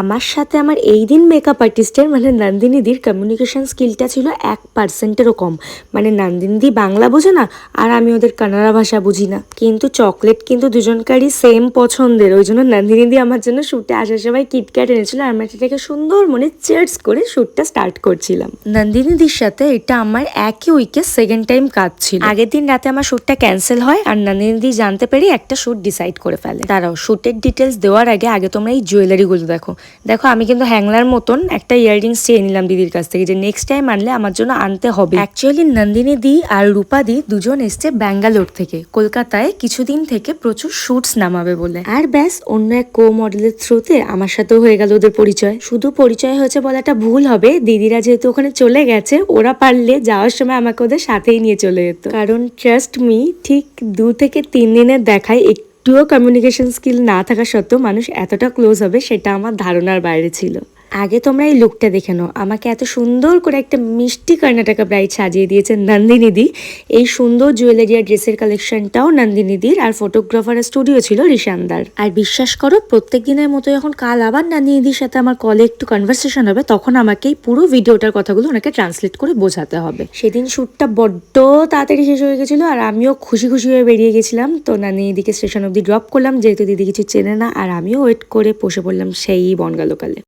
আমার সাথে আমার এই দিন মেকআপ আর্টিস্টের মানে নন্দিনীদির কমিউনিকেশন স্কিলটা ছিল 1%-এরও কম। মানে নন্দিনীদি বাংলা বোঝে না আর আমি ওদের কানাড়া ভাষা বুঝি না, কিন্তু চকলেট কিন্তু দুজনকারই সেম পছন্দের। ওই জন্য নন্দিনীদি আমার জন্য শ্যুটে আসার সময় কিটক্যাট এনেছিল আর আমি সেটাকে সুন্দর মনে চিয়ার্স করে শ্যুটটা স্টার্ট করছিলাম। নন্দিনীদির সাথে এটা আমার একই উইকে সেকেন্ড টাইম কাজ ছিল। আগের দিন রাতে আমার শ্যুটটা ক্যান্সেল হয় আর নন্দিনীদি জানতে পেরে একটা শ্যুট ডিসাইড করে ফেলে। দাঁড়াও, শ্যুটের ডিটেলস দেওয়ার আগে তোমরা এই জুয়েলারিগুলো দেখো। আমি কিন্তু হ্যাংলার মতন একটা ইয়াররিংস চেয়ে নিলাম দিদির কাছ থেকে, যে নেক্সট টাইম আনলে আমার জন্য আনতে হবে। অ্যাকচুয়ালি নন্দিনী দি আর রূপা দি দুজন এসছে ব্যাঙ্গালোর থেকে কলকাতায় কিছুদিন থেকে প্রচুর শুটস নামাবে বলে। আর ব্যাস, অন্য এক কো মডেলের থ্রুতে আমার সাথেও হয়ে গেল ওদের পরিচয়। শুধু পরিচয় হয়েছে বলাটা ভুল হবে, দিদিরা যেহেতু ওখানে চলে গেছে, ওরা পারলে যাওয়ার সময় আমাকে ওদের সাথেই নিয়ে চলে যেত। কারণ ট্রাস্ট মি, ঠিক 2 থেকে 3 দিনের দেখায় একটুও কমিউনিকেশন স্কিল না থাকা সত্ত্বেও মানুষ এতটা ক্লোজ হবে সেটা আমার ধারণার বাইরে ছিল। আগে তোমরা এই লুকটা দেখে নাও। আমাকে এত সুন্দর করে একটা মিষ্টি কর্ণাটকা ব্রাইড সাজিয়ে দিয়েছেন নন্দিনীদি। এই সুন্দর জুয়েলারি আর ড্রেসের কালেকশনটাও নন্দিনীদির, আর ফটোগ্রাফার স্টুডিও ছিল ঋষানদার। আর বিশ্বাস করো, প্রত্যেক দিনের মতো যখন কাল আবার নন্দিনীদির সাথে আমার কলে একটু কনভারসেশন হবে, তখন আমাকে এই পুরো ভিডিওটার কথাগুলো ওনাকে ট্রান্সলেট করে বোঝাতে হবে। সেদিন শ্যুটটা বড্ড তাড়াতাড়ি শেষ হয়ে গেছিল আর আমিও খুশি খুশি হয়ে বেরিয়ে গেছিলাম। তো নন্দিনীদিকে স্টেশন অব্দি ড্রপ করলাম, যেহেতু দিদি কিছু চেনে না, আর আমিও ওয়েট করে বসে পড়লাম সেই বনগা লোকালে।